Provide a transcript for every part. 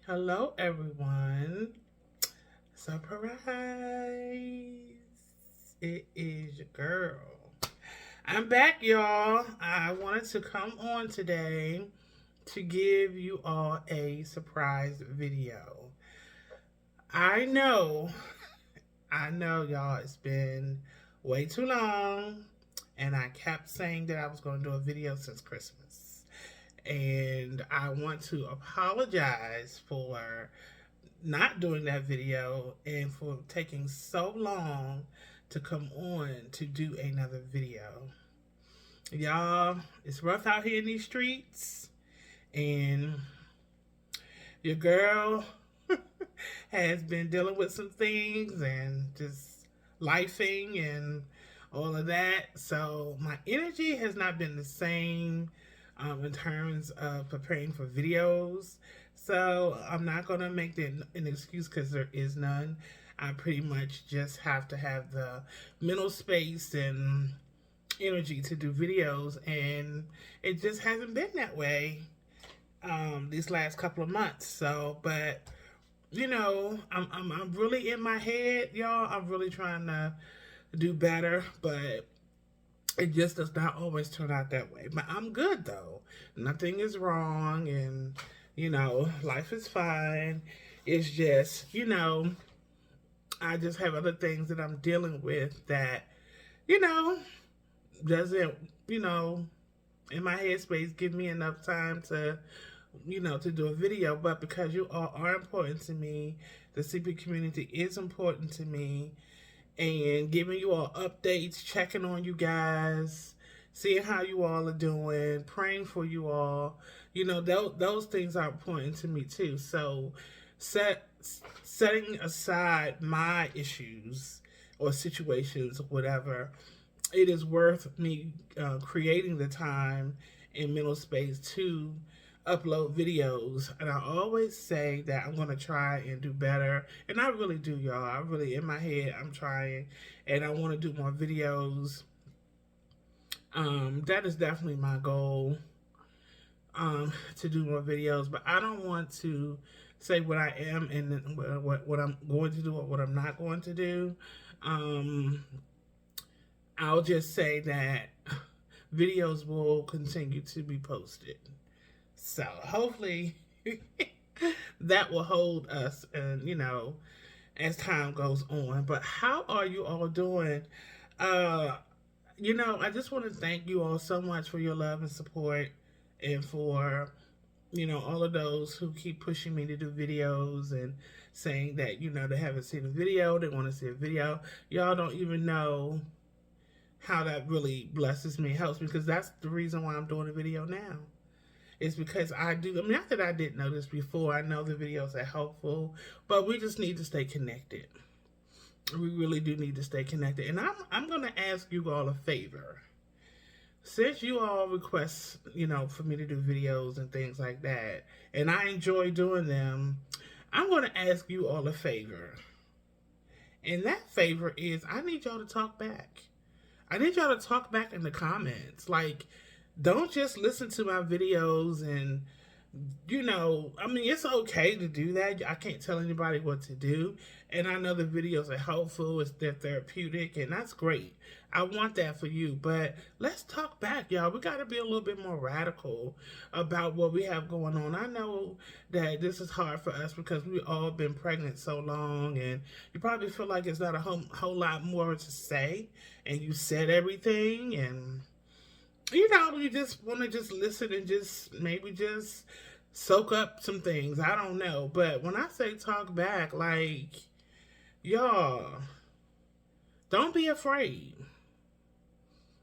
Hello, everyone. Surprise! It is your girl. I'm back, y'all. I wanted to come on today to give you all a surprise video. I know, y'all, it's been way too long, and I kept saying that I was going to do a video since Christmas. And I want to apologize for not doing that video and for taking so long to come on to do another video. Y'all, it's rough out here in these streets, and your girl has been dealing with some things and just lifing and all of that. So my energy has not been the same in terms of preparing for videos. So I'm not going to make that an excuse because there is none. I pretty much just have to have the mental space and energy to do videos, and it just hasn't been that way these last couple of months. So, but I'm really in my head, y'all. I'm really trying to do better, but it just does not always turn out that way. But I'm good though. Nothing is wrong, and life is fine. It's just, I just have other things that I'm dealing with that, you know, doesn't, in my headspace give me enough time to, to do a video. But because you all are important to me, the CP community is important to me, and giving you all updates, checking on you guys, seeing how you all are doing, praying for you all. Those things are important to me too. So setting aside my issues or situations or whatever, it is worth me creating the time and mental space to upload videos. And I always say that I'm going to try and do better, and I really do, y'all. I really, in my head, I'm trying, and I want to do more videos. That is definitely my goal, to do more videos. But I don't want to say what I am and what I'm going to do or what I'm not going to do. I'll just say that videos will continue to be posted. So hopefully that will hold us, and as time goes on. But how are you all doing? I just want to thank you all so much for your love and support, and for all of those who keep pushing me to do videos and saying that they haven't seen a video, they want to see a video. Y'all don't even know how that really blesses me, helps me, because that's the reason why I'm doing a video now. It's because not that I didn't know this before. I know the videos are helpful, but we just need to stay connected. We really do need to stay connected. And I'm going to ask you all a favor. Since you all request, for me to do videos and things like that, and I enjoy doing them, I'm going to ask you all a favor. And that favor is, I need y'all to talk back. I need y'all to talk back in the comments. Like, don't just listen to my videos and, it's okay to do that. I can't tell anybody what to do. And I know the videos are helpful, they're therapeutic, and that's great. I want that for you. But let's talk back, y'all. We got to be a little bit more radical about what we have going on. I know that this is hard for us because we've all been pregnant so long, and you probably feel like it's not a whole lot more to say, and you said everything, and you just want to just listen and maybe just soak up some things. I don't know. But when I say talk back, like, y'all, don't be afraid.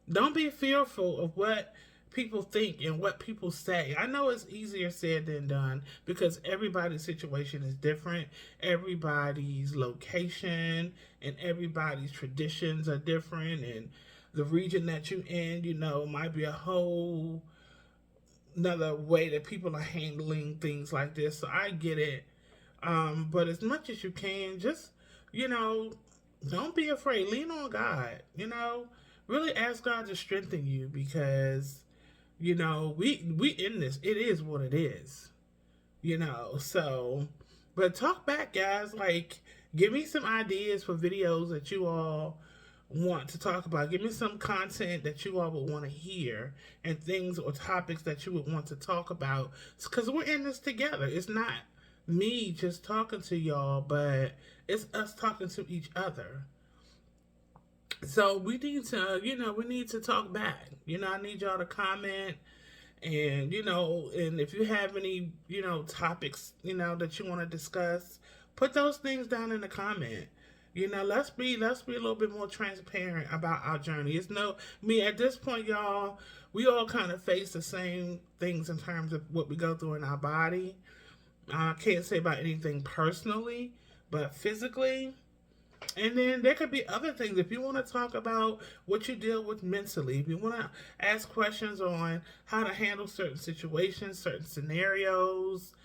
Don't be fearful of what people think and what people say. I know it's easier said than done because everybody's situation is different. Everybody's location and everybody's traditions are different, and the region that you're in, might be a whole another way that people are handling things like this. So I get it. But as much as you can, just, don't be afraid. Lean on God, really ask God to strengthen you, because, we in this. It is what it is. So, but talk back, guys. Like, give me some ideas for videos that you all want to talk about. Give me some content that you all would want to hear, and things or topics that you would want to talk about, because we're in this together. It's not me just talking to y'all, but it's us talking to each other. So we need to, we need to talk back. I need y'all to comment, and and if you have any topics that you want to discuss, put those things down in the comment. Let's be a little bit more transparent about our journey. It's no me at this point, y'all. We all kind of face the same things in terms of what we go through in our body. I can't say about anything personally, but physically. And then there could be other things. If you want to talk about what you deal with mentally, if you want to ask questions on how to handle certain situations, certain scenarios,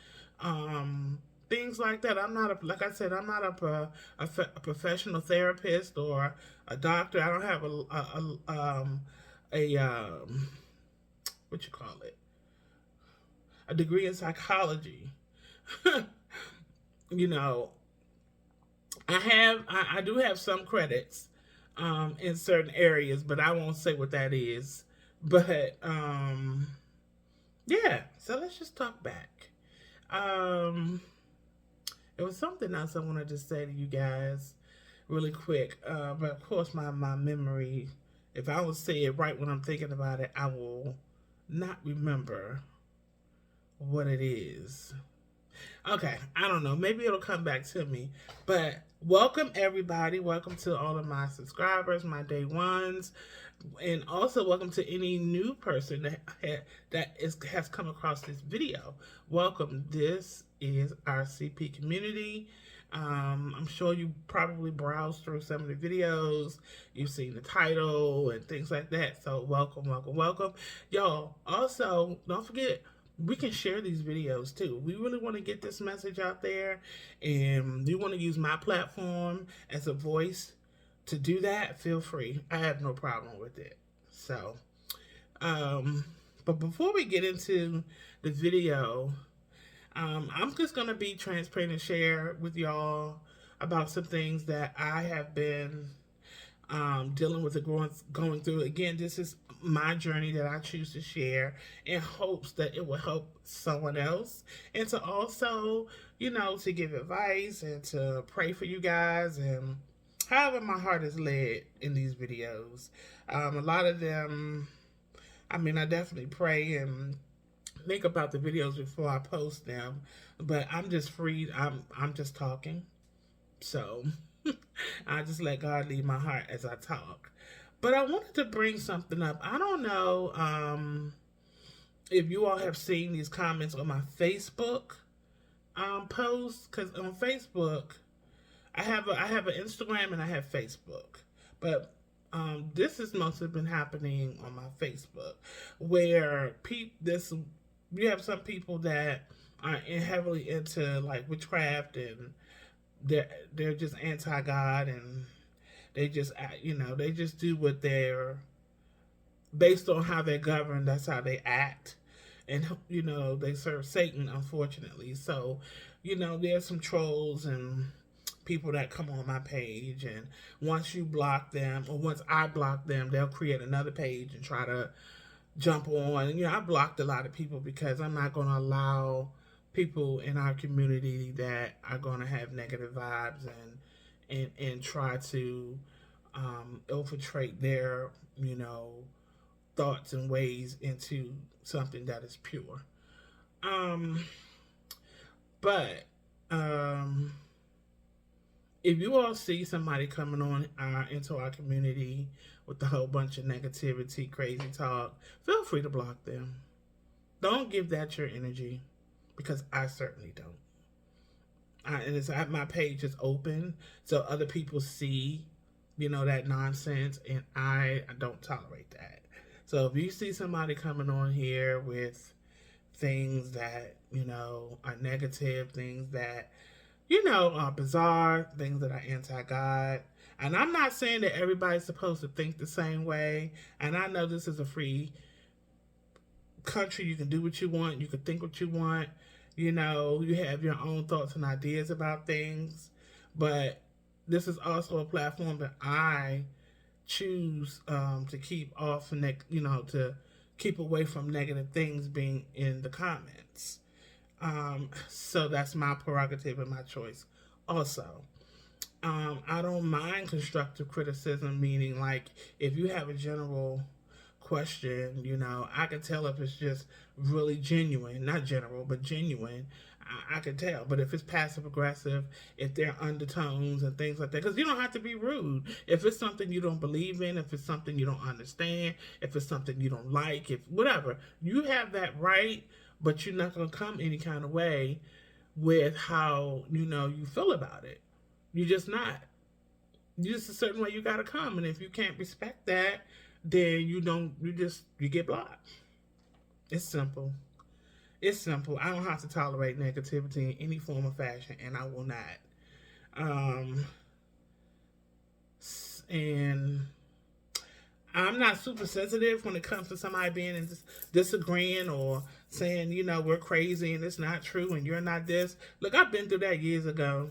things like that. Like I said, I'm not a professional therapist or a doctor. I don't have what you call it, a degree in psychology. you know, I do have some credits in certain areas, but I won't say what that is. But yeah, so let's just talk back. It was something else I wanted to say to you guys really quick. But of course, my memory, if I don't say it right when I'm thinking about it, I will not remember what it is. Okay, I don't know. Maybe it'll come back to me. But welcome, everybody. Welcome to all of my subscribers, my day ones. And also welcome to any new person that has come across this video. Welcome. This is our CP community. I'm sure you probably browsed through some of the videos. You've seen the title and things like that. So welcome, welcome, welcome. Y'all, also, don't forget, we can share these videos too. We really want to get this message out there, and you want to use my platform as a voice to do that, feel free. I have no problem with it. So, but before we get into the video, I'm just going to be transparent and share with y'all about some things that I have been dealing with and going through. Again, this is my journey that I choose to share in hopes that it will help someone else, and to also, to give advice and to pray for you guys, and however my heart is led in these videos. A lot of them, I definitely pray and think about the videos before I post them, but I'm just free. I'm just talking. So I just let God lead my heart as I talk. But I wanted to bring something up. I don't know if you all have seen these comments on my Facebook posts, because on Facebook, I have an Instagram and I have Facebook, but this has mostly been happening on my Facebook, where you have some people that are heavily into like witchcraft, and they're just anti-God, and they just they just do what they're based on how they're governed. That's how they act, and they serve Satan, unfortunately. So there's some trolls and people that come on my page, and once you block them, or once I block them, they'll create another page and try to jump on. And I blocked a lot of people because I'm not going to allow people in our community that are going to have negative vibes and try to infiltrate their thoughts and ways into something that is pure. But if you all see somebody coming on into our community with a whole bunch of negativity, crazy talk, feel free to block them. Don't give that your energy, because I certainly don't. And my page is open so other people see, that nonsense, and I don't tolerate that. So if you see somebody coming on here with things that, are negative, things that are bizarre, things that are anti-God. And I'm not saying that everybody's supposed to think the same way. And I know this is a free country. You can do what you want. You can think what you want. You know, you have your own thoughts and ideas about things, but this is also a platform that I choose to keep off, to keep away from negative things being in the comments. So that's my prerogative and my choice. Also, I don't mind constructive criticism, meaning like if you have a general question, I can tell if it's just really genuine, not general, but genuine. I can tell. But if it's passive aggressive, if there are undertones and things like that, because you don't have to be rude. If it's something you don't believe in, if it's something you don't understand, if it's something you don't like, if whatever, you have that right, but you're not going to come any kind of way with how, you feel about it. You're just not. You just a certain way you gotta come, and if you can't respect that, then you don't. You get blocked. It's simple. It's simple. I don't have to tolerate negativity in any form or fashion, and I will not. Um, and I'm not super sensitive when it comes to somebody being disagreeing or saying, we're crazy and it's not true and you're not this. Look, I've been through that years ago.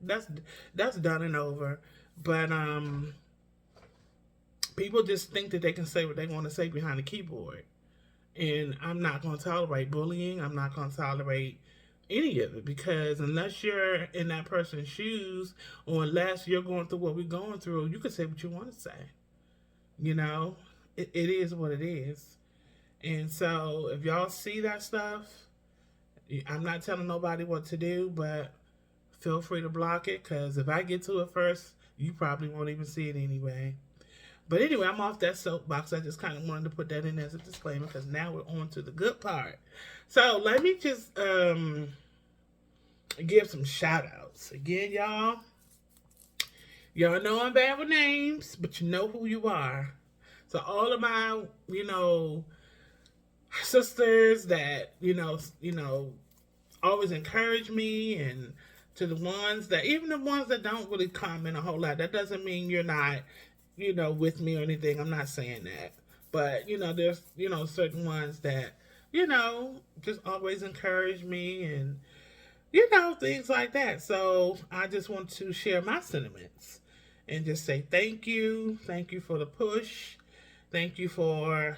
That's done and over. But people just think that they can say what they want to say behind the keyboard. And I'm not going to tolerate bullying. I'm not going to tolerate any of it, because unless you're in that person's shoes, or unless you're going through what we're going through, you can say what you want to say. It is what it is. And so if y'all see that stuff, I'm not telling nobody what to do, but feel free to block it, because if I get to it first, you probably won't even see it anyway. But anyway, I'm off that soapbox. I just kind of wanted to put that in as a disclaimer, because now we're on to the good part. So let me just give some shout outs. Again, y'all know I'm bad with names, but you know who you are. So all of my, sisters that, always encourage me, and to the ones that, even the ones that don't really comment a whole lot, that doesn't mean you're not, with me or anything. I'm not saying that. But, there's, certain ones that, just always encourage me, and, things like that. So I just want to share my sentiments and just say thank you. Thank you for the push. Thank you for,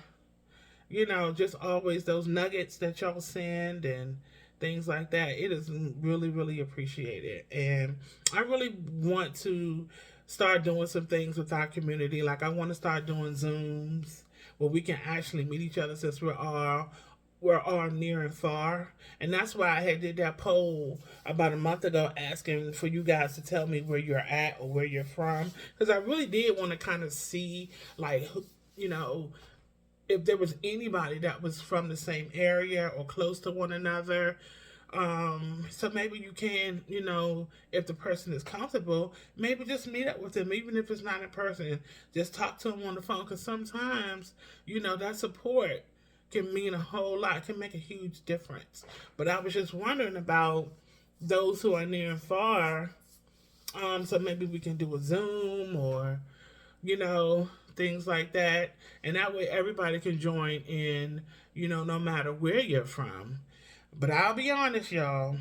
just always those nuggets that y'all send and things like that. It is really, really appreciated. And I really want to start doing some things with our community. Like, I want to start doing Zooms where we can actually meet each other, since we're all near and far. And that's why I had did that poll about a month ago, asking for you guys to tell me where you're at or where you're from, because I really did want to kind of see, like, if there was anybody that was from the same area or close to one another. So maybe you can, if the person is comfortable, maybe just meet up with them, even if it's not in person. Just talk to them on the phone, because sometimes, that support can mean a whole lot, can make a huge difference. But I was just wondering about those who are near and far. So maybe we can do a Zoom, or, things like that. And that way everybody can join in, no matter where you're from. But I'll be honest, y'all.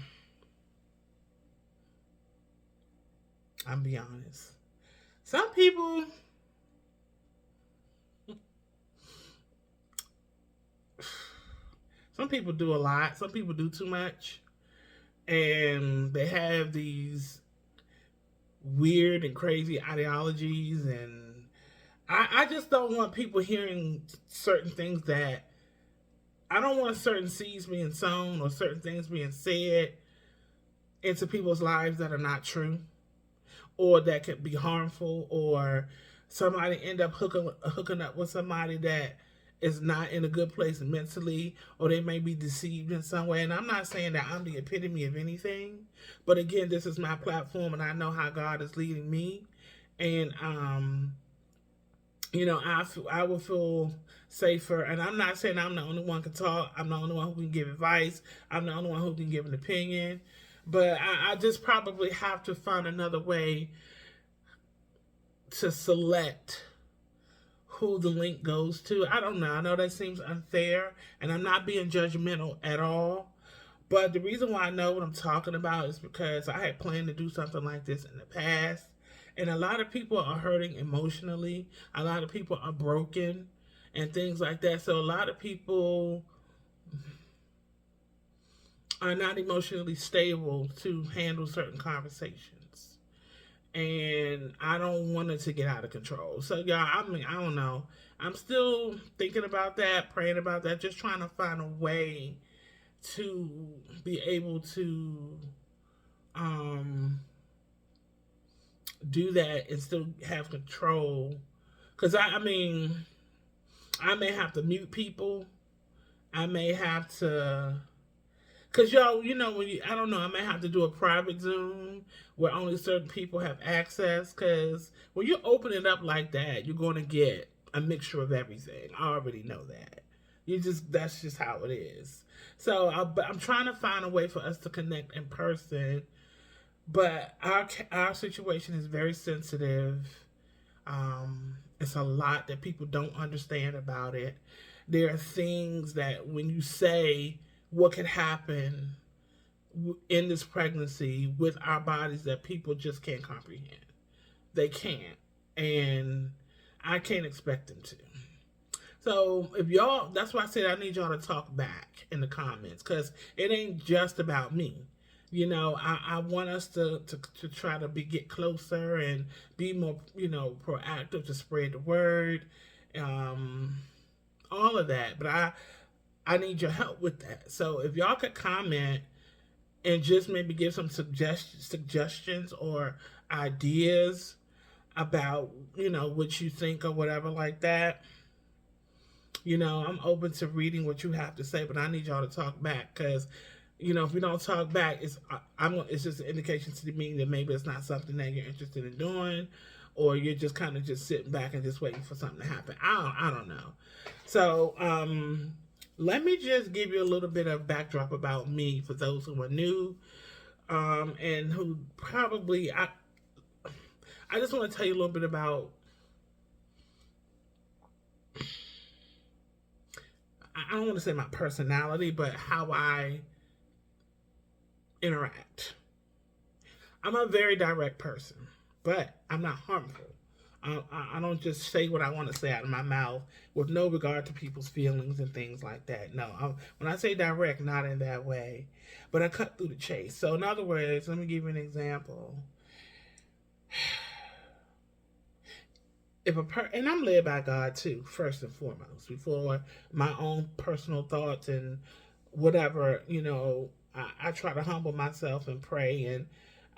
I'll be honest. Some people, do a lot. Some people do too much. And they have these weird and crazy ideologies, and I just don't want people hearing certain things that, I don't want certain seeds being sown or certain things being said into people's lives that are not true, or that could be harmful, or somebody end up hooking up with somebody that is not in a good place mentally, or they may be deceived in some way. And I'm not saying that I'm the epitome of anything, but again, this is my platform, and I know how God is leading me. And I will feel safer. And I'm not saying I'm the only one who can talk. I'm the only one who can give advice. I'm the only one who can give an opinion. But I just probably have to find another way to select who the link goes to. I don't know. I know that seems unfair, and I'm not being judgmental at all. But the reason why I know what I'm talking about is because I had planned to do something like this in the past. And a lot of people are hurting emotionally. A lot of people are broken and things like that. So a lot of people are not emotionally stable to handle certain conversations. And I don't want it to get out of control. So, y'all, I mean, I don't know. I'm still thinking about that, praying about that, just trying to find a way to be able to um, do that and still have control. Because, I mean, I may have to mute people. I may have to. Cause y'all, you know, I don't know, I may have to do a private Zoom where only certain people have access. Cause when you open it up like that, you're going to get a mixture of everything. I already know that. That's just how it is. So I'm trying to find a way for us to connect in person, but our situation is very sensitive. It's a lot that people don't understand about it. There are things that when you say what could happen in this pregnancy with our bodies that people just can't comprehend. They can't. And I can't expect them to. So if y'all, that's why I said I need y'all to talk back in the comments, because it ain't just about me. You know, I want us to try to get closer and be more, you know, proactive to spread the word, all of that. But I need your help with that. So if y'all could comment and just maybe give some suggestions or ideas about, you know, what you think or whatever like that. You know, I'm open to reading what you have to say, but I need y'all to talk back, because, you know, if we don't talk back, it's just an indication to me that maybe it's not something that you're interested in doing, or you're just kind of just sitting back and just waiting for something to happen. I don't know. So, let me just give you a little bit of backdrop about me for those who are new, and who probably, I just want to tell you a little bit about, I don't want to say my personality, but how I interact. I'm a very direct person, but I'm not harmful. I don't just say what I want to say out of my mouth with no regard to people's feelings and things like that. No, when I say direct, not in that way, but I cut through the chase. So in other words, let me give you an example. And I'm led by God too, first and foremost, before my own personal thoughts and whatever, you know, I try to humble myself and pray, and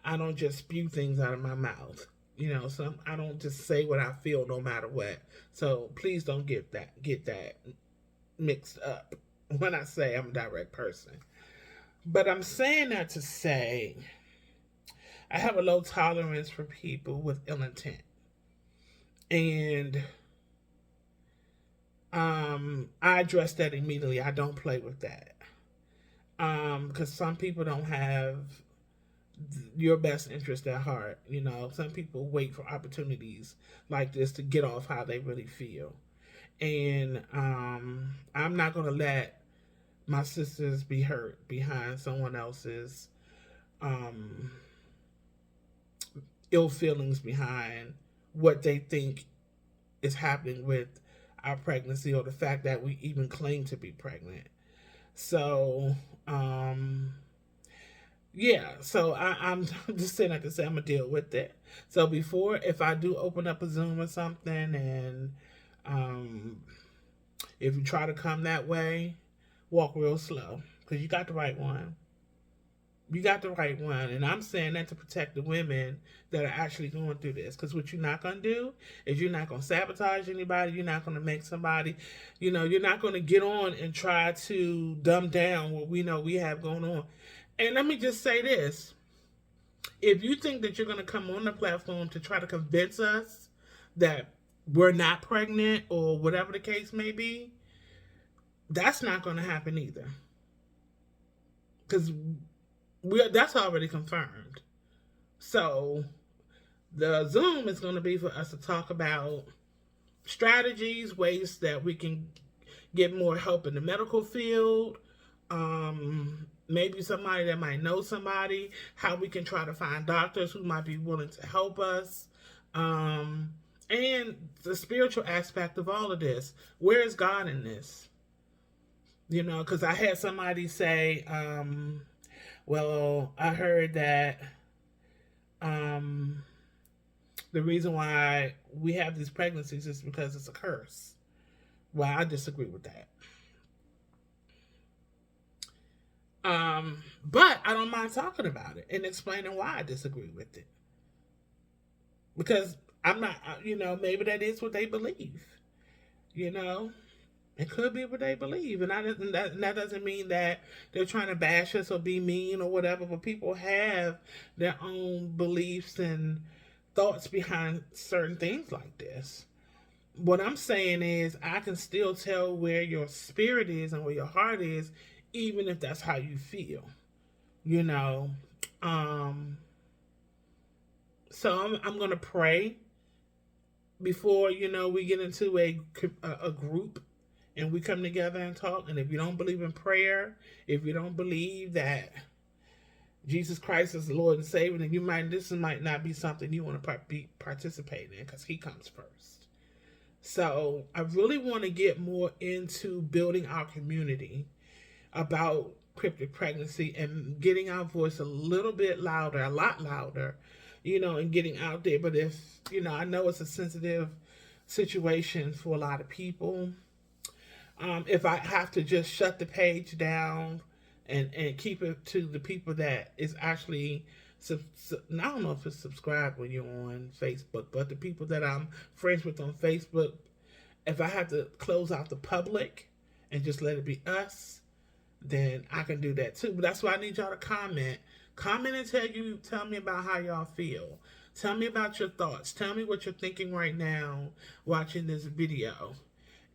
I don't just spew things out of my mouth. You know, I don't just say what I feel no matter what. So please don't get that mixed up when I say I'm a direct person. But I'm saying that to say I have a low tolerance for people with ill intent. And I address that immediately. I don't play with that. Because some people don't have your best interest at heart. You know, some people wait for opportunities like this to get off how they really feel. And I'm not going to let my sisters be hurt behind someone else's ill feelings behind what they think is happening with our pregnancy, or the fact that we even claim to be pregnant. So, yeah, so I'm just saying that to say I'm going to deal with it. So before, if I do open up a Zoom or something, and if you try to come that way, walk real slow, because you got the right one. You got the right one. And I'm saying that to protect the women that are actually going through this. Because what you're not going to do is you're not going to sabotage anybody. You're not going to make somebody, you know, you're not going to get on and try to dumb down what we know we have going on. And let me just say this. If you think that you're going to come on the platform to try to convince us that we're not pregnant or whatever the case may be, that's not going to happen either. Because that's already confirmed. So the Zoom is going to be for us to talk about strategies, ways that we can get more help in the medical field, maybe somebody that might know somebody, how we can try to find doctors who might be willing to help us. Um, and the spiritual aspect of all of this. Where is God in this? You know, because I had somebody say, well, I heard that um, the reason why we have these pregnancies is because it's a curse. Well, I disagree with that. But I don't mind talking about it and explaining why I disagree with it. Because I'm not, maybe that is what they believe. You know, it could be what they believe. And that doesn't mean that they're trying to bash us or be mean or whatever. But people have their own beliefs and thoughts behind certain things like this. What I'm saying is, I can still tell where your spirit is and where your heart is, even if that's how you feel. You know, so I'm gonna pray before we get into a group and we come together and talk. And if you don't believe in prayer, if you don't believe that Jesus Christ is the Lord and Savior, then this might not be something you want to participate in, because He comes first. So I really want to get more into building our community about cryptic pregnancy and getting our voice a little bit louder, a lot louder, and getting out there. But if, I know it's a sensitive situation for a lot of people. If I have to just shut the page down and keep it to the people that is actually, I don't know if it's subscribed when you're on Facebook, but the people that I'm friends with on Facebook, if I have to close out the public and just let it be us, then I can do that too. But that's why I need y'all to comment. Comment and tell me about how y'all feel. Tell me about your thoughts. Tell me what you're thinking right now watching this video.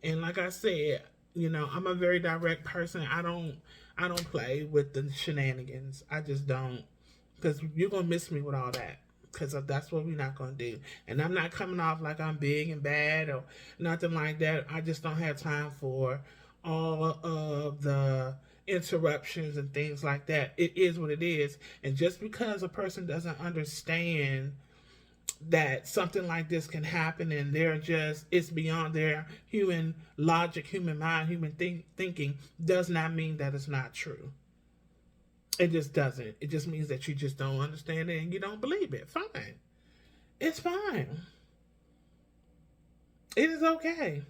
And like I said, I'm a very direct person. I don't play with the shenanigans. I just don't. Because you're going to miss me with all that. Because that's what we're not going to do. And I'm not coming off like I'm big and bad or nothing like that. I just don't have time for all of the interruptions and things like that. It is what it is. And just because a person doesn't understand that something like this can happen and it's beyond their human logic, human mind, human thinking, does not mean that it's not true. It just doesn't. It just means that you just don't understand it and you don't believe it. Fine. It's fine. It is okay.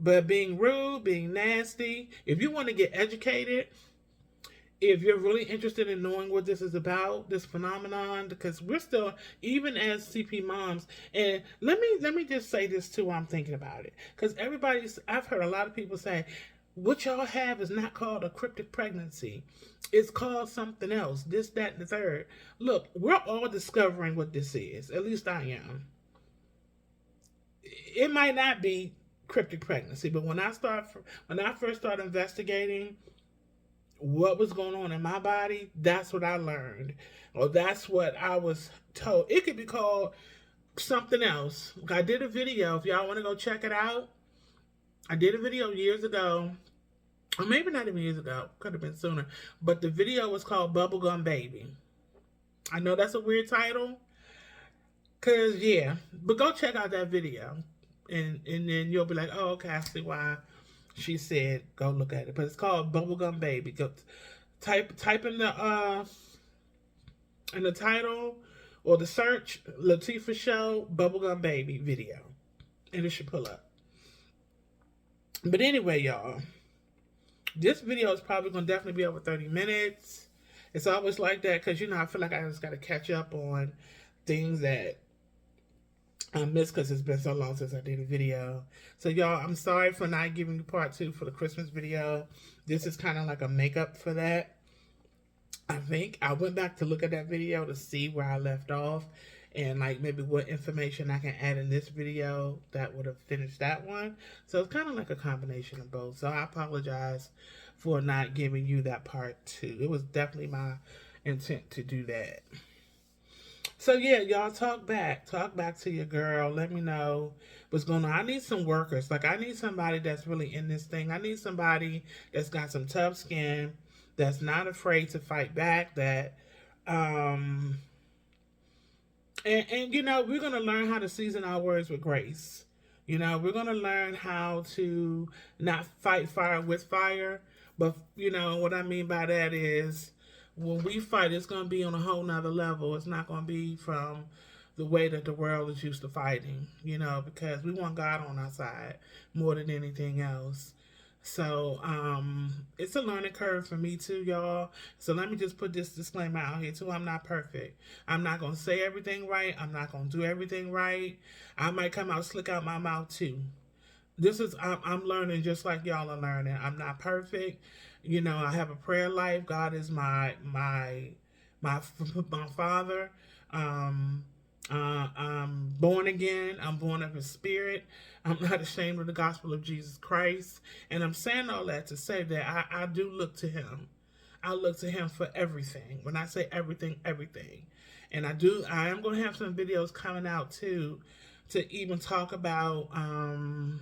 But being rude, being nasty, if you want to get educated, if you're really interested in knowing what this is about, this phenomenon, because we're still, even as CP moms, and let me just say this too while I'm thinking about it. Because I've heard a lot of people say, what y'all have is not called a cryptic pregnancy. It's called something else, this, that, and the third. Look, we're all discovering what this is. At least I am. It might not be cryptic pregnancy, but when I first started investigating what was going on in my body, that's what I learned, or that's what I was told. It could be called something else. I did a video, if y'all want to go check it out. I did a video years ago, or maybe not even years ago, could have been sooner, but the video was called Bubblegum Baby. I know that's a weird title, because but go check out that video, and then you'll be like, oh, okay, I see why she said go look at it. But it's called Bubblegum Baby. Go type in the title or the search Latifah Show Bubblegum Baby video, and it should pull up. But anyway, y'all, this video is probably gonna definitely be over 30 minutes. It's always like that, because I feel like I just gotta catch up on things that I missed, because it's been so long since I did a video. So y'all, I'm sorry for not giving you part 2 for the Christmas video. This is kind of like a makeup for that. I think I went back to look at that video to see where I left off, and like maybe what information I can add in this video that would have finished that one. So it's kind of like a combination of both. So I apologize for not giving you that part 2. It was definitely my intent to do that. So yeah, y'all talk back to your girl. Let me know what's going on. I need some workers. Like, I need somebody that's really in this thing. I need somebody that's got some tough skin, that's not afraid to fight back, that um and we're going to learn how to season our words with grace. We're going to learn how to not fight fire with fire. But what I mean by that is, when we fight, it's going to be on a whole nother level. It's not going to be from the way that the world is used to fighting, because we want God on our side more than anything else. So it's a learning curve for me too, y'all. So let me just put this disclaimer out here too. I'm not perfect. I'm not gonna say everything right. I'm not gonna do everything right. I might come out slick out my mouth too. I'm learning just like y'all are learning. I'm not perfect. I have a prayer life. God is my father. I'm born again. I'm born of His Spirit. I'm not ashamed of the gospel of Jesus Christ. And I'm saying all that to say that I do look to Him. I look to Him for everything. When I say everything, everything. And I am going to have some videos coming out too, to even talk about, how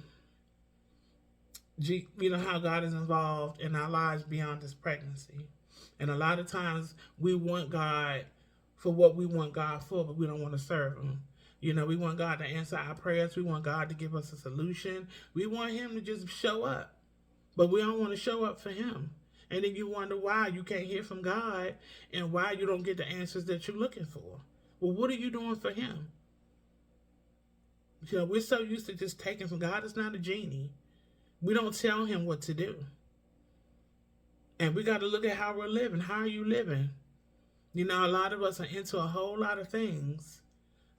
God is involved in our lives beyond this pregnancy. And a lot of times we want God for what we want God for, but we don't want to serve Him. We want God to answer our prayers. We want God to give us a solution. We want Him to just show up, but we don't want to show up for Him. And then you wonder why you can't hear from God and why you don't get the answers that you're looking for. Well, what are you doing for Him? We're so used to just taking from God. Is not a genie. We don't tell Him what to do. And we got to look at how we're living. How are you living? A lot of us are into a whole lot of things.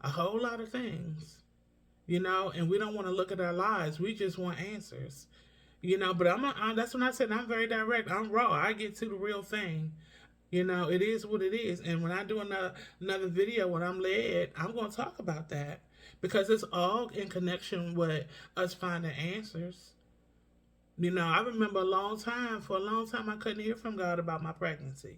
A whole lot of things. And we don't want to look at our lives. We just want answers. But that's when I said I'm very direct. I'm raw. I get to the real thing. It is what it is. And when I do another video, when I'm led, I'm going to talk about that. Because it's all in connection with us finding answers. I remember for a long time, I couldn't hear from God about my pregnancy.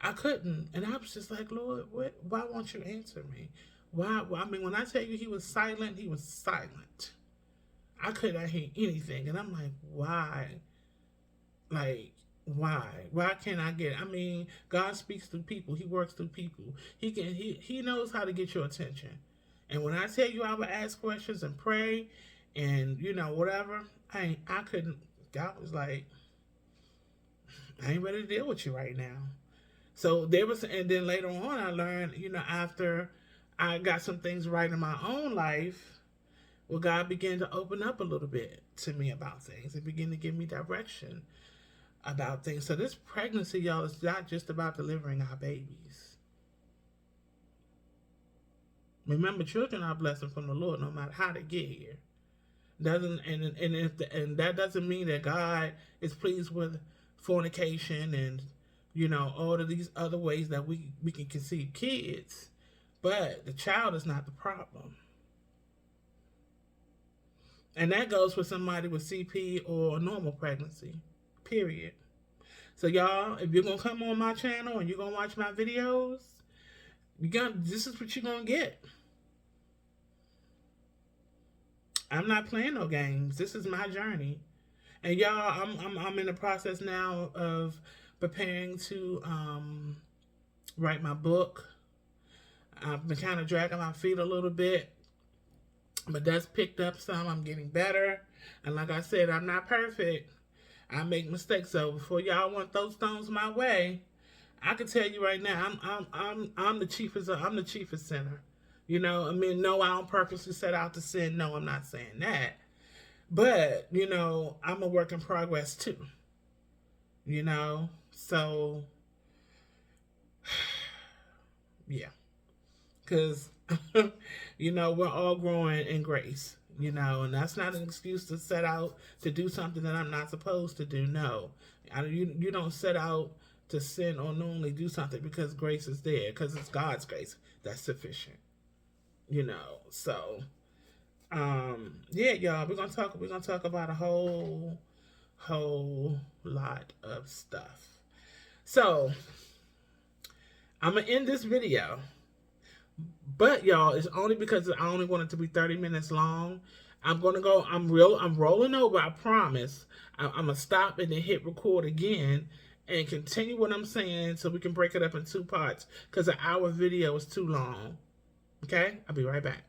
I couldn't. And I was just like, Lord, why won't you answer me? Why? I mean, when I tell you He was silent, He was silent. I could not hear anything. And I'm like, why? Like, why? Why can't I get it? I mean, God speaks through people. He works through people. He knows how to get your attention. And when I tell you I would ask questions and pray and, whatever, I couldn't. God was like, I ain't ready to deal with you right now. So and then later on I learned, after I got some things right in my own life, well, God began to open up a little bit to me about things and begin to give me direction about things. So this pregnancy, y'all, is not just about delivering our babies. Remember, children are a blessing from the Lord, no matter how they get here. And that doesn't mean that God is pleased with fornication and all of these other ways that we can conceive kids, but the child is not the problem. And that goes for somebody with CP or a normal pregnancy, period. So y'all, if you're gonna come on my channel and you're gonna watch my videos, this is what you're gonna get. I'm not playing no games. This is my journey. And y'all, I'm in the process now of preparing to write my book. I've been kind of dragging my feet a little bit, but that's picked up some. I'm getting better. And like I said, I'm not perfect. I make mistakes. So before y'all want those stones my way, I can tell you right now, I'm the chiefest. I'm the chiefest sinner. No, I don't purposely set out to sin. No, I'm not saying that. But, I'm a work in progress too. So, yeah. Because, we're all growing in grace, and that's not an excuse to set out to do something that I'm not supposed to do. No. You don't set out to sin or knowingly do something because grace is there, because it's God's grace that's sufficient. So yeah, y'all, we're gonna talk about a whole lot of stuff. So I'm gonna end this video, but y'all, it's only because I only want it to be 30 minutes long. I'm rolling over, I promise. I'm gonna stop and then hit record again, and continue what I'm saying so we can break it up in two parts because an hour video is too long. Okay? I'll be right back.